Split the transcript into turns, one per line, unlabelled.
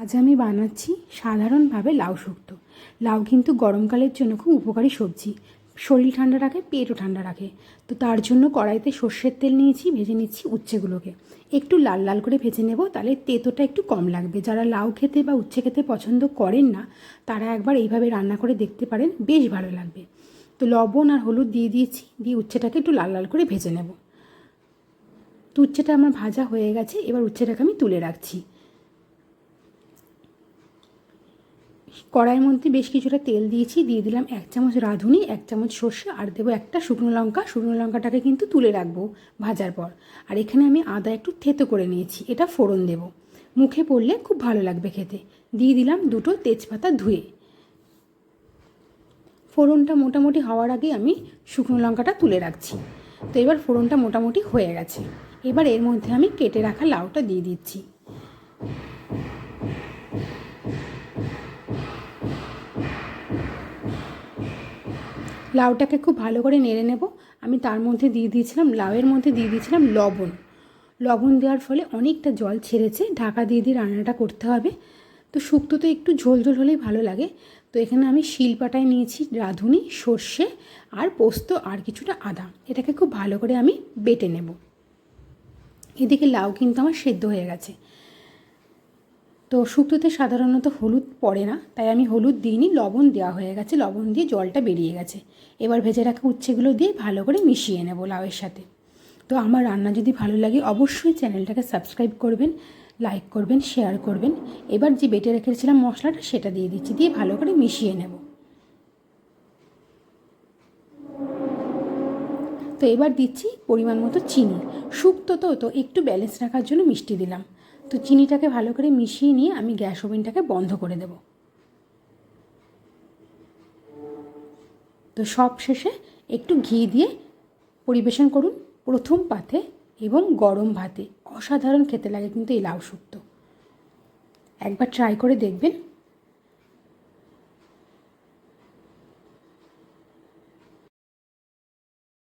আজ আমি বানাচ্ছি সাধারণভাবে লাউ শুক্তো। লাউ কিন্তু গরমকালের জন্য খুব উপকারী সবজি। শরীর ঠান্ডা রাখে, পেটও ঠান্ডা রাখে। তো তার জন্য কড়াইতে সর্ষের তেল নিয়েছি, ভেজে নিচ্ছি উচ্ছেগুলোকে। একটু লাল লাল করে ভেজে নেব, তাহলে তেতোটা একটু কম লাগবে। যারা লাউ খেতে বা উচ্ছে খেতে পছন্দ করেন না, তারা একবার এইভাবে রান্না করে দেখতে পারেন, বেশ ভালো লাগবে। তো লবণ আর হলুদ দিয়ে দিয়েছি, দিয়ে উচ্ছেটাকে একটু লাল লাল করে ভেজে নেব। তো উচ্ছেটা আমার ভাজা হয়ে গেছে, এবার উচ্ছেটাকে আমি তুলে রাখছি। কড়াইয়ের মধ্যে বেশ কিছুটা তেল দিয়েছি, দিয়ে দিলাম 1 চামচ রাঁধুনি, 1 চামচ সর্ষে, আর দেবো একটা শুকনো লঙ্কা। শুকনো লঙ্কাটাকে কিন্তু তুলে রাখবো ভাজার পর। আর এখানে আমি আদা একটু থেতো করে নিয়েছি, এটা ফোড়ন দেব। মুখে পড়লে খুব ভালো লাগবে খেতে। দিয়ে দিলাম 2টো তেজপাতা ধুয়ে। ফোড়নটা মোটামুটি হওয়ার আগে আমি শুকনো লঙ্কাটা তুলে রাখছি। তো এবার ফোড়নটা মোটামুটি হয়ে গেছে। এবার এর মধ্যে আমি কেটে রাখা লাউটা দিয়ে দিচ্ছি। লাউটাকে খুব ভালো করে নেড়ে নেব। আমি তার মধ্যে দিয়ে দিয়েছিলাম, লাউয়ের মধ্যে দিয়ে দিয়েছিলাম লবণ। লবণ দেওয়ার ফলে অনেকটা জল ছেড়েছে। ঢাকা দিয়ে দিয়ে রান্নাটা করতে হবে। তো শুক্তোতে একটু ঝোল ঝোল হলেই ভালো লাগে। তো এখানে আমি শিলপাটায় নিয়েছি রাঁধুনি, সর্ষে আর পোস্ত আর কিছুটা আদা। এটাকে খুব ভালো করে আমি বেটে নেব। এদিকে লাউ কিন্তু আমার সেদ্ধ হয়ে গেছে। তো শুক্তোতে সাধারণত হলুদ পড়ে না, তাই আমি হলুদ দিইনি, লবণ দেওয়া হয়ে গেছে। লবণ দিয়ে জলটা বেরিয়ে গেছে। এবার ভেজে রাখা উচ্ছেগুলো দিয়ে ভালো করে মিশিয়ে নেব লাউয়ের সাথে। তো আমার রান্না যদি ভালো লাগে অবশ্যই চ্যানেলটাকে সাবস্ক্রাইব করবেন, লাইক করবেন, শেয়ার করবেন। এবার যে বেটে রেখেছিলাম মশলাটা সেটা দিয়ে দিচ্ছি, দিয়ে ভালো করে মিশিয়ে নেব। তো এবার দিচ্ছি পরিমাণ মতো চিনি। শুক্তো তো একটু ব্যালেন্স রাখার জন্য মিষ্টি দিলাম। তো চিনিটাকে ভালো করে মিশিয়ে নিয়ে আমি গ্যাস ওভেনটাকে বন্ধ করে দেব। তো সব শেষে একটু ঘি দিয়ে পরিবেশন করুন প্রথম পাতে এবং গরম ভাতে। অসাধারণ খেতে লাগে কিন্তু এই লাউ শুক্তো। একবার ট্রাই করে দেখবেন।